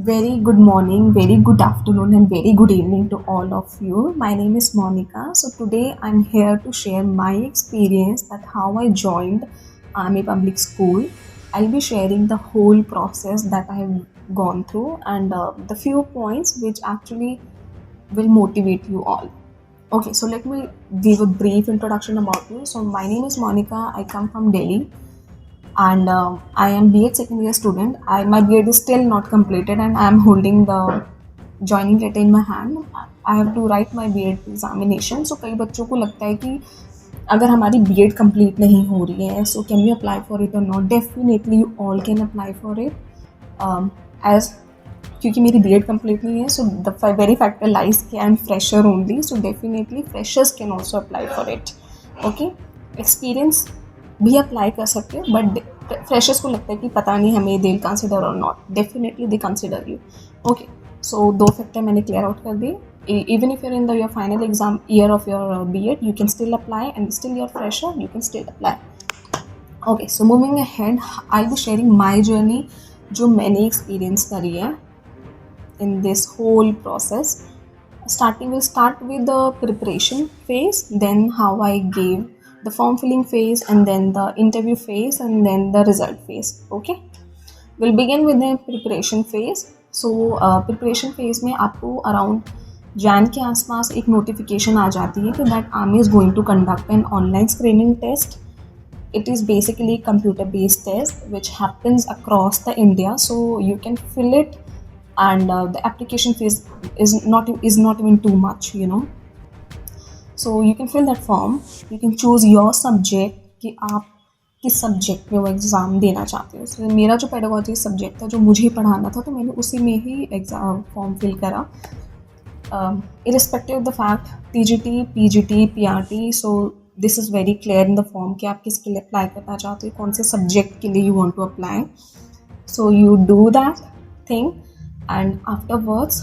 Very good morning, very good afternoon, and very good evening to all of you. My name is Monica. So today I'm here to share my experience that how I joined Army Public School. I'll be sharing the whole process that I have gone through and the few points which actually will motivate you all. Okay, so let me give a brief introduction about me. So my name is Monica. I come from Delhi and I am B.Ed second year student. My B.Ed is still not completed and I am holding the joining letter in my hand. I have to write my B.Ed examination. So कई बच्चों को लगता है कि अगर हमारी B.Ed complete नहीं हो रही है, so can we apply for it or not? Definitely you all can apply for it. As क्योंकि मेरी B.Ed complete नहीं है, so the very factor lies कि I am fresher only, so definitely freshers can also apply for it. Okay, experience भी apply कर सकते हो but freshers को लगता है कि पता नहीं हमें they consider or not. Definitely they consider you. Okay, so दो फैक्टर मैंने क्लियर आउट कर दिए. Even if you're in the your final exam year of your B.Ed, you can still apply, and still you're fresher, you can still apply. Okay, so moving ahead, I'll be sharing my journey जो मैंने experience करी है in this whole process. We'll start with the preparation phase, then how I gave the form filling phase, and then the interview phase, and then the result phase. Okay, we'll begin with the preparation phase. So preparation phase में आपको around Jain के आसपास एक notification आ जाती है कि that army is going to conduct an online screening test. It is basically a computer based test which happens across the India, so you can fill it, and the application fees is not even too much, so you can fill that form. You can choose your subject कि आप किस subject में वो exam देना चाहते हो. so, मेरा जो पेडागोजी सब्जेक्ट था जो मुझे पढ़ाना था, तो मैंने उसी में ही एग्ज़ाम फॉर्म फिल करा. irrespective of the fact TGT, PGT, PRT, so this is very clear in the form कि आप किसके लिए अप्लाई करना चाहते हो, कौन से सब्जेक्ट के लिए you want to apply. So you do that thing and afterwards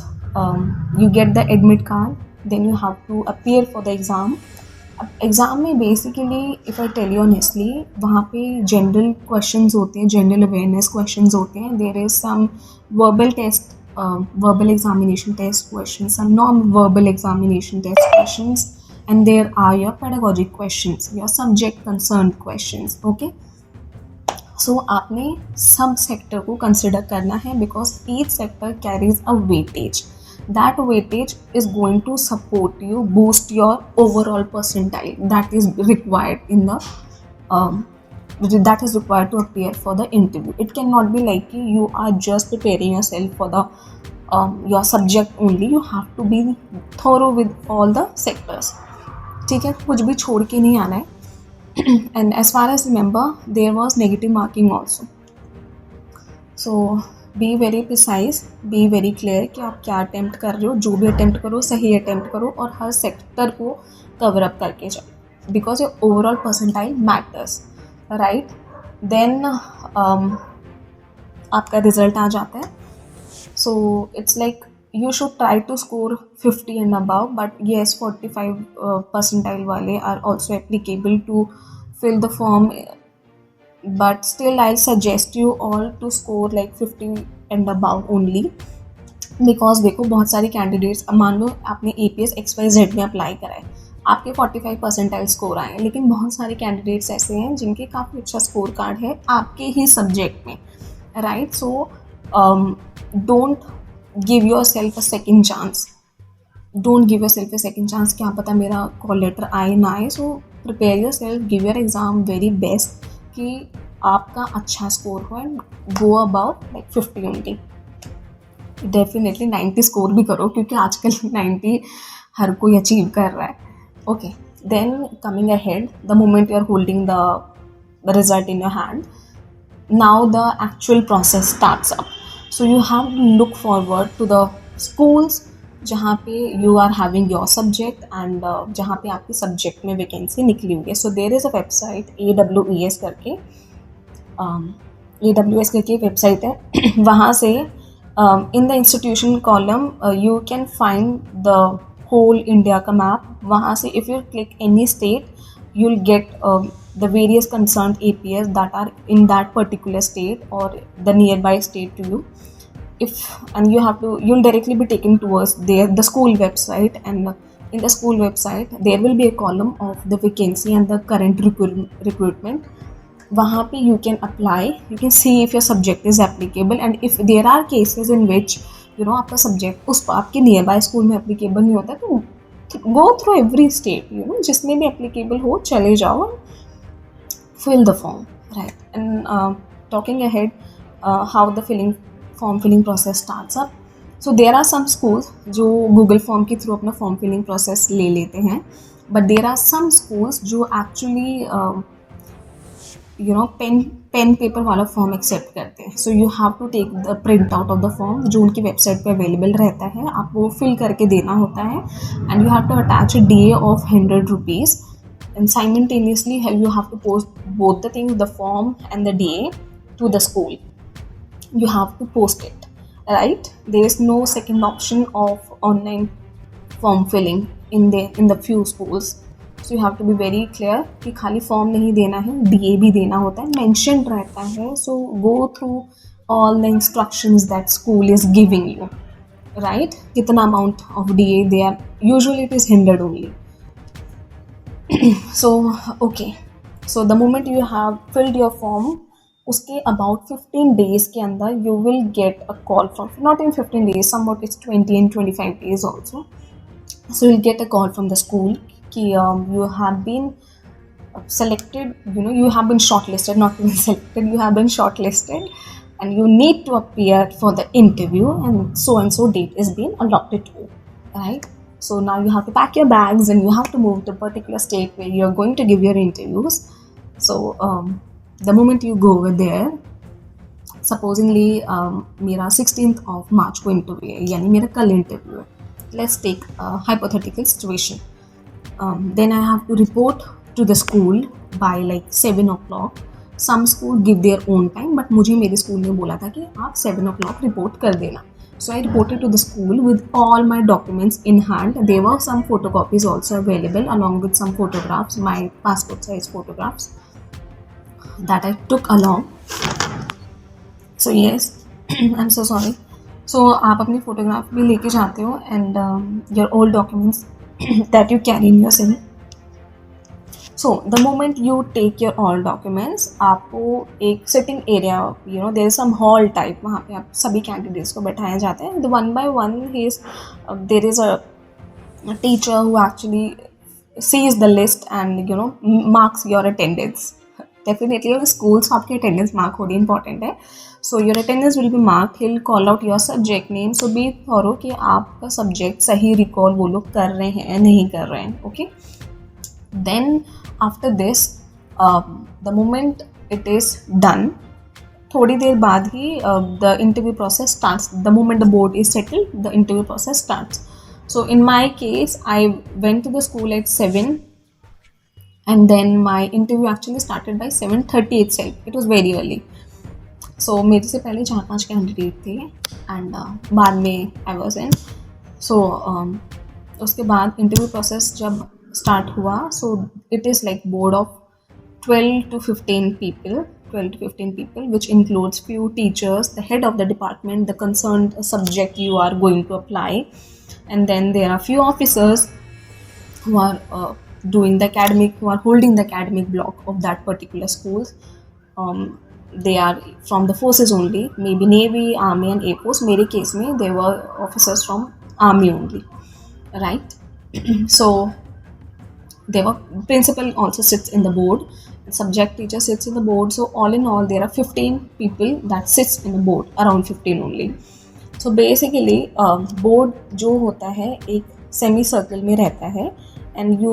you get the admit card. Then you have to appear for the exam. अब एग्ज़ाम में basically if I tell you honestly, वहाँ पे general questions होते हैं, general awareness questions होते हैं. There is some verbal test, verbal examination test questions, some non-verbal examination test questions, and there are your pedagogic questions, your subject concerned questions. Okay, so आपने सब sector को consider करना है because each sector carries a weightage. That weightage is going to support you, boost your overall percentile that is required in the that is required to appear for the interview. It cannot be like you are just preparing yourself for the your subject only. You have to be thorough with all the sectors. ठीक है, कुछ भी छोड़ के नहीं आना है. And as far as remember, there was negative marking also. So be very precise, be very clear कि आप क्या अटेम्प्ट कर रहे हो. जो भी अटेम्प्ट करो सही अटेम्प्ट करो और हर सेक्टर को कवर अप करके जाओ, because your overall percentile matters, right. Then आपका रिजल्ट आ जाता है. So it's like you should try to score 50 and above, but yes, 45 percentile wale are also applicable to fill the form, but still I'll suggest you all to score like 50 and above only, because देखो बहुत सारे candidates, मान लो आपने APS XYZ में apply करा है, आपके 45 percentile score आए हैं, लेकिन बहुत सारे कैंडिडेट्स ऐसे हैं जिनके काफ़ी अच्छा स्कोर कार्ड है आपके ही सब्जेक्ट में, right. So don't give yourself a second chance. Don't give yourself a second chance. क्या पता मेरा कॉल लेटर आए ना आए. So prepare yourself, give your exam very best कि आपका अच्छा स्कोर हो and go above like 50 only. Definitely 90 score भी करो, क्योंकि आजकल 90 हर कोई अचीव कर रहा है. Okay, then coming ahead, the moment you are holding the result in your hand, now the actual process starts up. So you have to look forward to the schools जहाँ पे you are having your subject and जहाँ पे आपकी subject में vacancy निकली हुई है. So there is a website AWES करके, AWS करके वेबसाइट है. वहाँ से in the institution column you can find the whole India का map. वहाँ से if you click any state, you'll get the various concerned APS that are in that particular state or the nearby state to you. if and you have to you'll directly be taken towards the school website, and in the school website there will be a column of the vacancy and the current recruitment. वहाँ पे you can apply, you can see if your subject is applicable, and if there are cases in which आपका subject उस आपके nearby school में applicable नहीं होता, तो go through every state, जिसमें भी applicable हो चले जाओ, fill the form, right? And talking ahead, how the form filling process starts up. So there are some schools जो Google form के through अपना form filling process ले लेते हैं, but there are some schools जो actually पेन पेपर वाला form accept करते हैं. So you have to take the print out of the form जो उनकी वेबसाइट पे अवेलेबल रहता है, आप वो फिल करके देना होता है, and you have to attach a DA of 100 rupees, and simultaneously you have to post both the things, the form and the DA, to the school. You have to post it, right? There is no second option of online form filling in the few schools. So you have to be very clear कि खाली form नहीं देना है, DA भी देना होता है, mentioned रहता है. So go through all the instructions that school is giving you, right? कितना amount of DA they are, usually it is 100 only. So okay, so the moment you have filled your form, उसके about 15 days के अंदर you will get a call from, not in 15 days, somewhat it's 20 and 25 days also. So you'll get a call from the school कि you have been selected, you have been shortlisted, not even selected, you have been shortlisted, and you need to appear for the interview, and so date is being allotted to you, right? So now you have to pack your bags and you have to move to a particular state where you're going to give your interviews. So the moment you go over there, supposingly मेरा 16th of March को interview है, यानी मेरा कल interview है. Let's take a hypothetical situation. Then I have to report to the school by like 7 o'clock. Some school give their own time, but मुझे मेरे school ने बोला था कि आप 7 o'clock report कर देना. So I reported to the school with all my documents in hand. There were some photocopies also available along with some photographs, my passport size photographs that I took along. So yes, I'm so sorry. So आप अपनी photograph भी लेके जाते हो, and your old documents that you carry in your SIM. So the moment you take your all documents, आपको एक sitting area, there is some hall type, वहाँ पे आप सभी candidates को बैठाया जाता है. The one by one there is a teacher who actually sees the list and marks your attendance. Definitely अगर schools आपकी attendance mark होनी important है. So your attendance will be marked. He'll call out your subject name. So be thorough कि आपका subject सही recall वो लोग कर रहे हैं या नहीं कर रहे हैं. Okay. Then after this, the moment it is done, थोड़ी देर बाद ही the interview process starts. The moment the board is settled, the interview process starts. So in my case, I went to the school at 7, and then my interview actually started by 7:30 itself. It was very early. So मेरे से पहले 4-5 candidate थे, and बाद में I was in. सो उसके बाद interview process जब start हुआ, so it is like board of 12 to 15 people, which includes few teachers, the head of the department, the concerned subject you are going to apply, and then there are few officers who are doing the academic, who are holding the academic block of that particular school. They are from the forces only, maybe Navy, Army and Air Force. मेरे case में they were officers from Army only, right? So there were principal also sits in the board, subject teacher sits in the board. So all in all there are 15 people that sits in the board, around 15 only. So basically board जो होता है एक semi circle में रहता है, and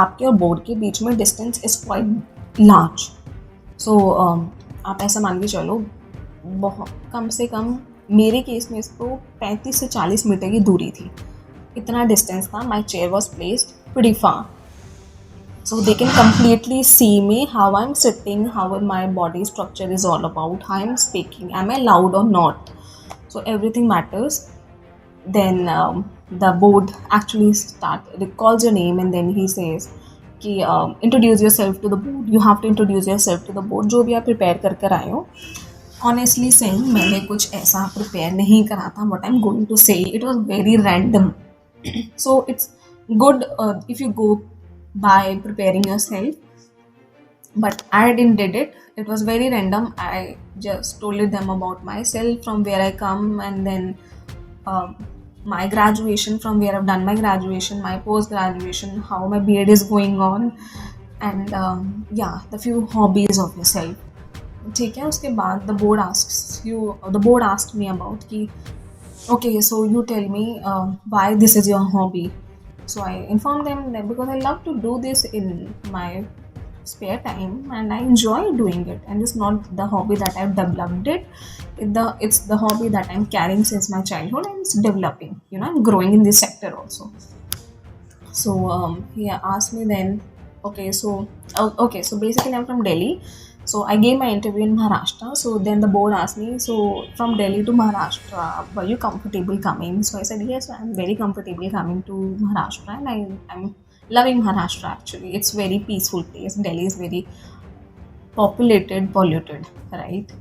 आपके और board के बीच में distance is quite large. So आप ऐसा मान के चलो, बहुत कम से कम मेरे केस में इसको 35 से 40 मीटर की दूरी थी, इतना डिस्टेंस था. My chair was placed pretty far, so they can completely see me, how I am sitting, how my body structure is all about, how I am speaking, am I loud or not. So everything matters. Then the board actually calls your name, and then he says कि introduce yourself to the board. You have to introduce yourself to the board, जो भी आप prepare कर आए हो. Honestly saying मैंने कुछ ऐसा प्रिपेयर नहीं करा था. What I am going to say, it was very random. So it's good if you go by preparing yourself, but I didn't did it. It was very random. I just told them about myself, from where I come, and then um, my graduation, from where I've done my graduation, my post graduation, how my beard is going on, and yeah, the few hobbies of yourself. ठीक है. उसके बाद the board asked me about कि okay, so you tell me why this is your hobby. So I informed them that because I love to do this in my spare time and I enjoy doing it, and it's not the hobby that I've developed it's the hobby that I'm carrying since my childhood, and it's developing. I'm growing in this sector also. So he asked me then, okay, so basically I'm from Delhi. So I gave my interview in Maharashtra. So then the board asked me, so from Delhi to Maharashtra, were you comfortable coming? So I said, yes, I'm very comfortable coming to Maharashtra, and I'm loving Maharashtra actually. It's very peaceful place. Delhi is very populated, polluted, right?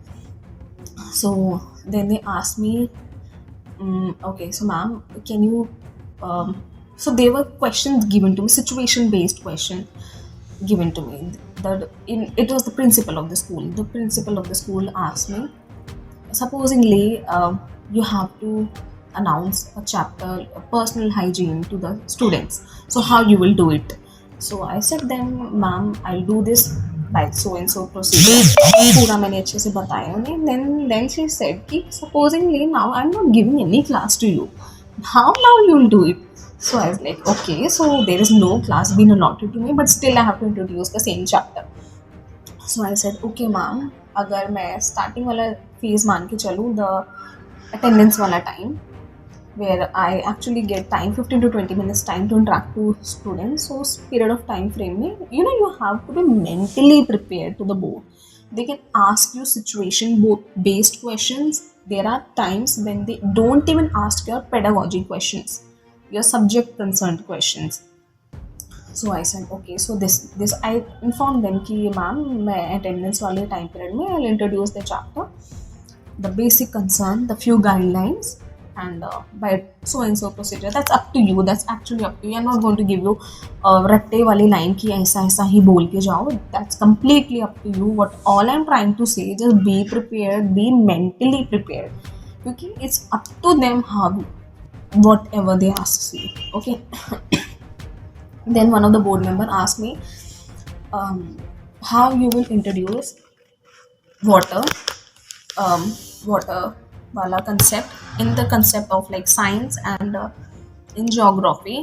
So then they asked me, okay, so ma'am, can you so there were questions given to me, situation based question given to me. It was the principal of the school. The principal of the school asked me, supposingly you have to announce a chapter, personal hygiene to the students. So how you will do it? So I said them, ma'am, I'll do this by so and so procedure. पूरा मैंने अच्छे से बताया उन्हें. Then she said कि supposingly now I'm not giving any class to you. How now you'll do it? So I was like, okay, so there is no class being allotted to me, but still I have to introduce the same chapter. So I said, okay ma'am, अगर मैं starting वाला phase मान के चलूँ, the attendance वाला time, where I actually get time 15 to 20 minutes time to interact to students. So period of time frame में, you have to be mentally prepared to the board. They can ask you situation based questions. There are times when they don't even ask your pedagogy questions, your subject concerned questions. So I said, okay, so this I informed them कि ma'am, मैं attendance वाले time period में I'll introduce the chapter, the basic concern, the few guidelines, and by so and so procedure. That's up to you. That's actually up to you. I'm not going to give you Ratte वाली line कि ऐसा ऐसा ही बोल के जाओ. That's completely up to you. What all I'm trying to say, just be prepared, be mentally prepared, क्योंकि it's up to them how whatever they ask you. Okay. Then one of the board member asked me how you will introduce water water wala concept in the concept of like science and in geography.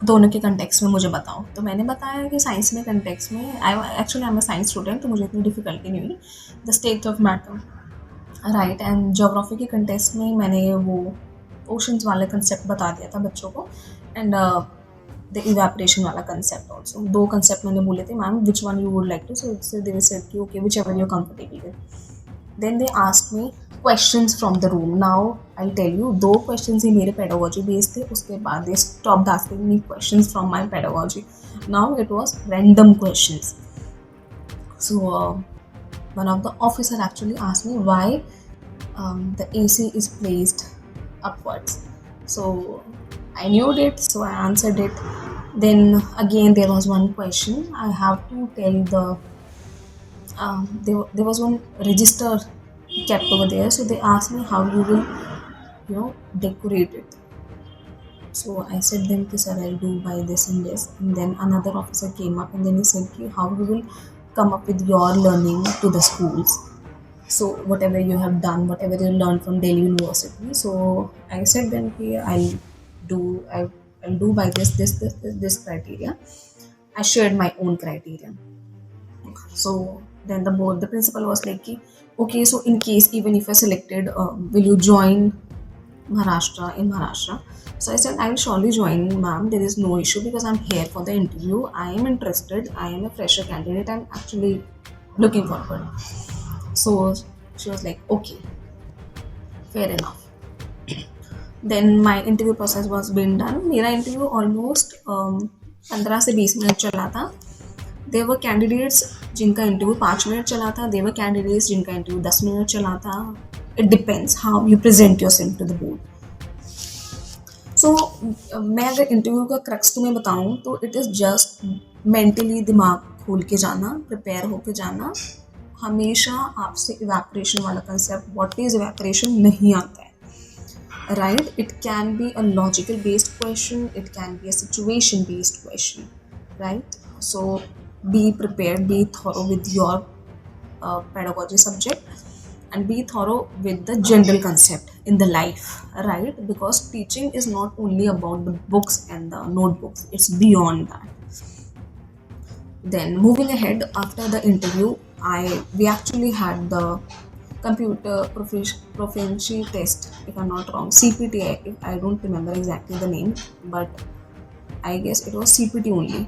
दोनों के context में मुझे बताओ. तो मैंने बताया कि science में कंटेक्स्ट में I am a science student, तो मुझे इतनी डिफिकल्टी नहीं हुई. The state of matter, right. And geography के कंटेस्ट में मैंने वो ओशंस वाला कंसेप्ट बता दिया था बच्चों को, एंड द इवेपोरेशन वाला कंसेप्ट ऑल्सो. दो कंसेप्ट मैंने बोले थे, ma'am which one you would like to. So they said कि okay, whichever you comfortable with. Then they asked me questions from the room. Now I tell you, दो questions ही मेरे pedagogy based थे. उसके बाद they stopped asking me questions from my pedagogy. Now it was random questions. So one of the officer actually asked me why the AC is placed upwards. So I knew it, so I answered it. Then again there was one question. I have to tell the there was one register kept over there. So they asked me how you will decorate it. So I said them कि sir, I'll do by this and this. And then another officer came up and then he said कि how you will come up with your learning to the schools. So whatever you have done, whatever you learned from Delhi University. So I said them कि I'll do by this criteria. I shared my own criteria. So then the principal was like कि okay, so in case even if I selected, will you join Maharashtra? So I said, I will surely join, ma'am. There is no issue because I'm here for the interview. I am interested. I am a fresher candidate. I'm actually looking forward. So she was like, okay, fair enough. Then my interview process was being done. मेरा interview almost 15 से 20 minute चला था. There were candidates जिनका interview 5 minute चला था, there were candidates जिनका interview 10 minute चला था. It depends how you present yourself to the board. So मैं अगर इंटरव्यू का क्रक्स तुम्हें बताऊं तो इट इज़ जस्ट मेंटली दिमाग खोल के जाना, प्रिपेयर होके जाना. हमेशा आपसे इवेपोरेशन वाला कंसेप्ट, व्हाट इज इवेपोरेशन, नहीं आता है. Right, it can be a logical based question, it can be a situation based question. Right, so be prepared, be thorough with your pedagogy subject, and be thorough with the general concept in the life, right? Because teaching is not only about the books and the notebooks, it's beyond that. Then moving ahead, after the interview, we actually had the computer proficiency test, if I'm not wrong, CPT. I don't remember exactly the name, but I guess it was CPT only,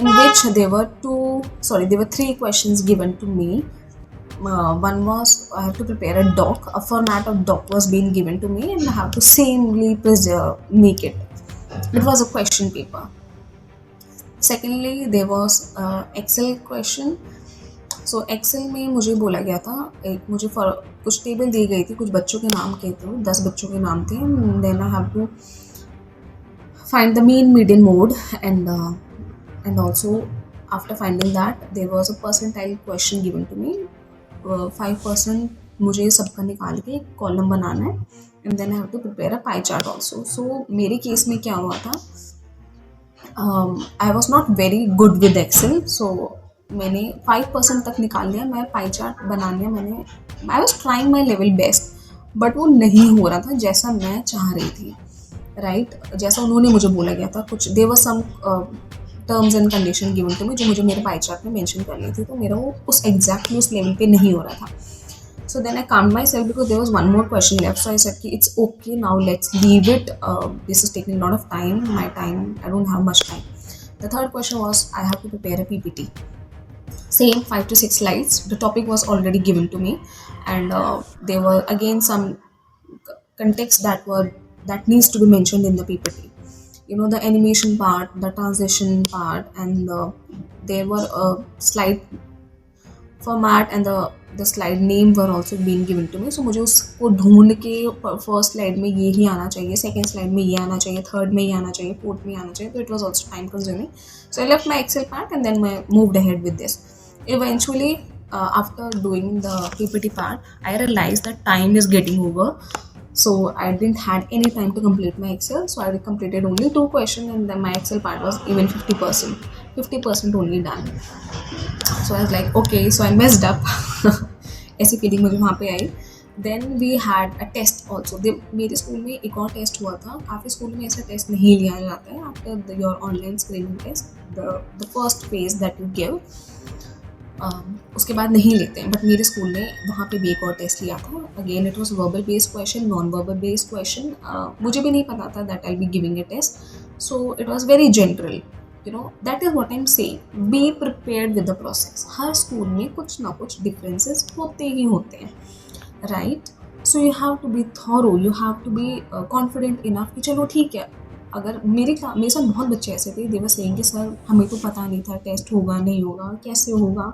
in which there were three questions given to me. One was I have to prepare a doc. A format of doc was being given to me, and I have to samely make it. It was a question paper. Secondly, there was Excel question. सो Excel में मुझे बोला गया था, मुझे कुछ table दी गई थी, कुछ बच्चों के नाम के थे, 10 बच्चों के नाम थे. Then I have to find the mean median mode, and also after finding that there was a percentile question given to me. 5% मुझे सबका निकाल के एक कॉलम बनाना है, and then I have to prepare a pie chart also. So मेरे case में क्या हुआ था, I was not very good with Excel, so मैंने 5% तक निकाल लिया. मैं पाई चार्ट बना लिया मैंने. I was trying my level best, but वो नहीं हो रहा था जैसा मैं चाह रही थी. राइट, जैसा उन्होंने मुझे बोला गया था. कुछ there were some terms and condition given to me जो मुझे मेरे पाई चार्ट में मेंशन कर ली थी, तो मेरा वो उस एग्जैक्टली उस लेवल पे नहीं हो रहा था. So then I calmed myself because there was one more question left. So I said कि it's okay, now let's leave it, this is taking lot of time, my time, I don't have much time. The third question was I have to prepare a PPT. Same 5 to 6 slides. The topic was already given to me, and there were again some context that needs to be mentioned in the PPT. You know, the animation part, the transition part, and there were a slide format and the slide name were also being given to me. So मुझे उसको ढूंढ के first slide में ये ही आना चाहिए, second slide में ये आना चाहिए, थर्ड में ये आना चाहिए, फोर्थ में आना चाहिए. तो it was also time consuming. So I left my Excel part and then I moved ahead with this. Eventually, after doing the PPT part, I realized that time is getting over. So I didn't had any time to complete my Excel. So I completed only 2 questions, and then my Excel part was even 50% only done. So I was like, okay, so I messed up. ऐसी feeling मुझे वहाँ पे आई. Then we had a test also. मेरे school में एक और test हुआ था. काफ़ी स्कूल में ऐसा टेस्ट नहीं लिया जाता है. After your online screening test, the first phase that you give, उसके बाद नहीं लेते हैं. बट मेरे स्कूल ने वहाँ पे भी एक और टेस्ट लिया था. Again it was verbal based question, non verbal based question. मुझे भी नहीं पता था that I be giving a test. So it was very general. You know, that is what I am saying, be prepared with the process. हर school में कुछ ना कुछ डिफरेंसेस होते ही होते हैं. Right, so you have to be thorough, you have to be confident enough कि चलो ठीक है. अगर मेरे साथ बहुत बच्चे ऐसे थे, दे वर सेइंग कि सर हमें तो पता नहीं था टेस्ट होगा नहीं होगा कैसे होगा.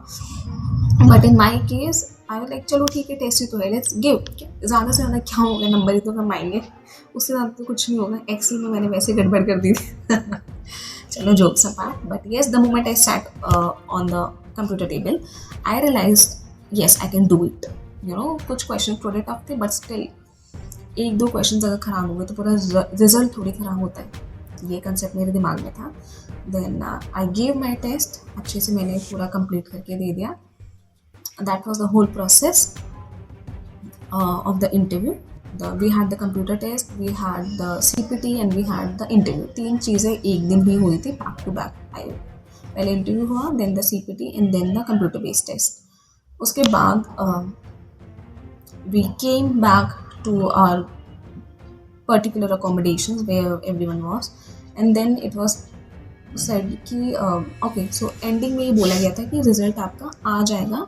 But in my case I was like चलो ठीक है, टेस्ट ही तो है, लेट्स गिव. ज़्यादा से ज़्यादा क्या होगा, नंबर ही तो कमाएंगे, उससे ज़्यादा तो कुछ नहीं होगा. एक्सेल में मैंने वैसे गड़बड़ कर दी थी. चलो jokes apart, but yes, the moment I sat on the computer table, I realise yes I can do it. You know, कुछ क्वेश्चन थोड़े टफ थे, बट स्टिल 1-2 क्वेश्चन अगर ख़राब हो गए तो पूरा रिजल्ट थोड़ी ख़राब होता है. ये कंसेप्ट मेरे दिमाग में था. Then I gave my test. अच्छे से मैंने पूरा कंप्लीट करके दे दिया. That was the whole process of the interview. We had the computer test, we had the CPT and we had the interview. 3 चीज़ें एक दिन ही हुई थी, बैक टू बैक. पहले इंटरव्यू हुआ, then the CPT and then the computer based test. उसके बाद we came back to our particular accommodations where everyone was, and then it was said कि okay, so ending में ये बोला गया था कि रिजल्ट आपका आ जाएगा.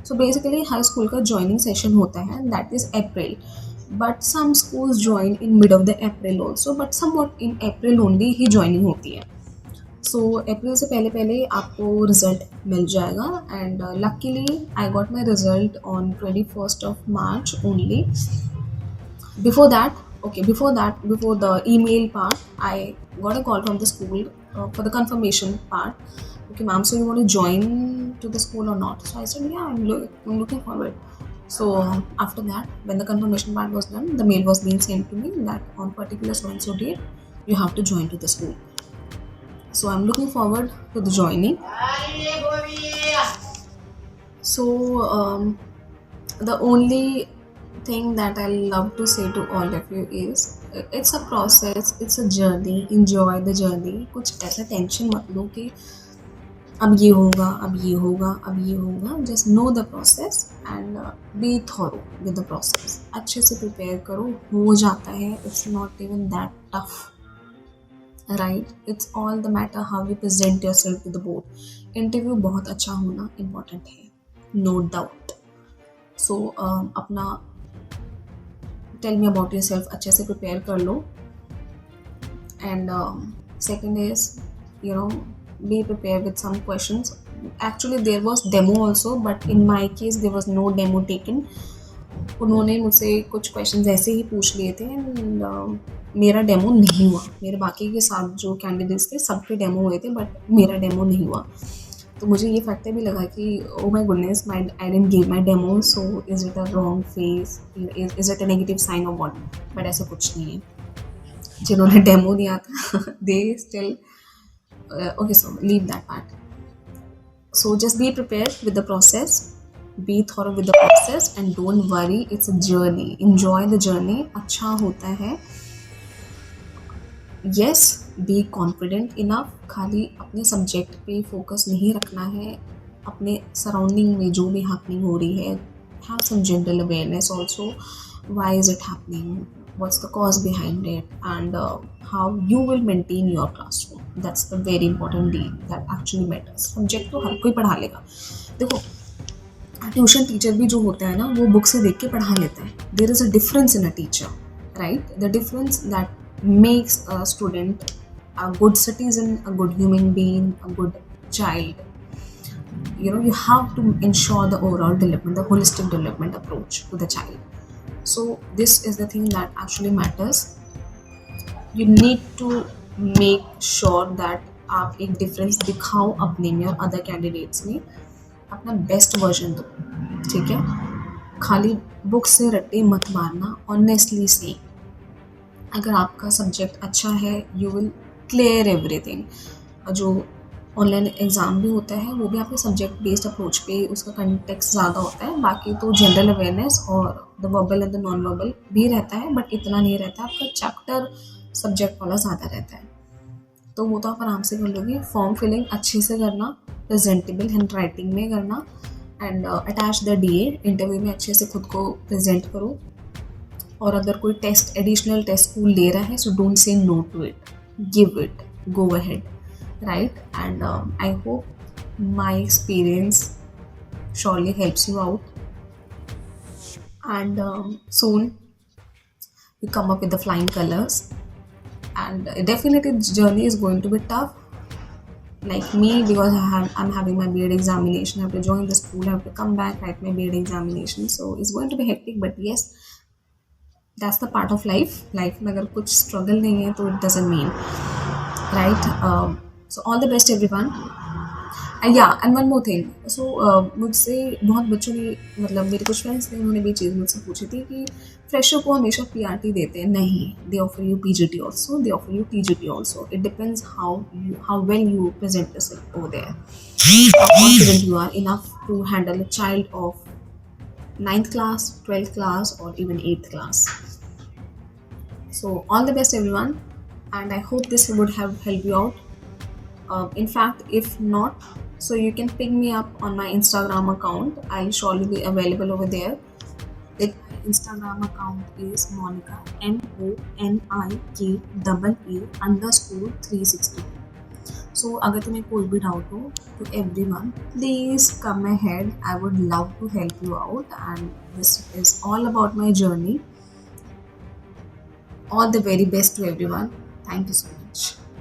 So basically हर स्कूल का joining session होता है, that is April, but some schools join in mid of the April also, but somewhat in April only he joining होती है. सो अप्रैल से पहले पहले आपको रिजल्ट मिल जाएगा and luckily I got my result on 21st of March only. Before that, okay, before the email part, I got a call from the school for the confirmation part. Okay, ma'am, so you want to join to the school or not? So I said, yeah, I'm looking forward. So after that, when the confirmation part was done, the mail was being sent to me that on particular so and so date, you have to join to the school. So I'm looking forward to the joining. So the only thing that I love to say to all of you is it's a process, it's a journey. Enjoy the journey. कुछ ऐसा tension मत लो कि अब ये होगा, अब ये होगा, अब ये होगा. Just know the process and be thorough with the process. अच्छे से prepare करो, हो जाता है. It's not even that tough, right? It's all the matter how you present yourself to the board. Interview बहुत अच्छा होना important है, no doubt. So अपना tell me about yourself अच्छे से प्रिपेयर कर लो. And second is be prepared with some questions. Actually there was demo also, but in my case there was no demo taken. उन्होंने मुझसे कुछ questions ऐसे ही पूछ लिए थे एंड मेरा डेमो नहीं हुआ. मेरे बाकी के साथ जो कैंडिडेट्स थे सबके डेमो हुए थे बट मेरा डेमो नहीं हुआ. तो मुझे ये फैक्टर भी लगा कि oh my goodness, I didn't give my demo, so is it a wrong face, is it a negative sign of what. But ऐसा कुछ नहीं है. जिन्होंने डेमो दिया था they still okay, so leave that part. So just be prepared with the process, be thorough with the process and don't worry, it's a journey. Enjoy the journey. अच्छा होता है. Yes, be confident enough. खाली अपने subject पे focus नहीं रखना है. अपने सराउंडिंग में जो भी हैपनिंग हो रही है, have some general awareness also. Why is it happening? What's the cause behind it? And how you will maintain your classroom. That's the very important deal that actually matters. Subject तो हर कोई पढ़ा लेगा. देखो, tuition teacher भी जो होता है ना, वो बुक से देख के पढ़ा लेता है. There is a difference in a teacher, right? The difference that makes a student a good citizen, a good human being, a good child. You have to ensure the overall development, the holistic development approach to the child. So this is the thing that actually matters. You need to make sure that आप एक difference दिखाओ अपने में और other candidates में. अपना best version दो, ठीक है? खाली बुक से रट्टे मत मारना. ऑनेस्टली से अगर आपका सब्जेक्ट अच्छा है, यू विल क्लियर एवरीथिंग. जो ऑनलाइन एग्ज़ाम भी होता है वो भी आपके सब्जेक्ट बेस्ड अप्रोच पे, उसका कंटेक्स्ट ज़्यादा होता है. बाकी तो जनरल अवेयरनेस और the verbal and the non verbal भी रहता है, बट इतना नहीं रहता. आपका चैप्टर सब्जेक्ट वाला ज़्यादा रहता है, तो वो तो आप आराम से कर लोगे. फॉर्म फिलिंग अच्छे से करना, प्रेजेंटेबल हैंड राइटिंग में करना and attach the DA. Interview में अच्छे से खुद को प्रेजेंट करो. और अगर कोई टेस्ट, एडिशनल टेस्ट स्कूल ले रहा है, so don't say no to it, give it, go ahead, right? And I hope my experience surely helps you out, and soon you come up with the flying colors. And definitely the journey is going to be tough, like me, because I'm having my B.Ed examination. I have to join the school, I have to come back, write my B.Ed examination, so it's going to be hectic. But yes, that's the part of life. Life में अगर कुछ struggle नहीं है तो it doesn't mean, right? So all the best everyone. Yeah, and one more thing. So मुझसे बहुत बच्चों ने, मतलब मेरे कुछ फ्रेंड्स थे, उन्होंने भी चीज़ मुझसे पूछी थी कि फ्रेशर को हमेशा PRT देते हैं. नहीं, they offer you PGT also, they offer you TGT also. It depends how well you present yourself over there, how confident you are enough to handle a child of 9th class, 12th class or even 8th class. So all the best everyone, and I hope this would have helped you out. In fact, if not, so you can pick me up on my Instagram account. I'll surely be available over there. My Instagram account is Monica, MONIKEE_360. So अगर तुम्हें कोई भी doubt हो to everyone, please come ahead. I would love to help you out, and this is all about my journey. All the very best to everyone. Thank you so much.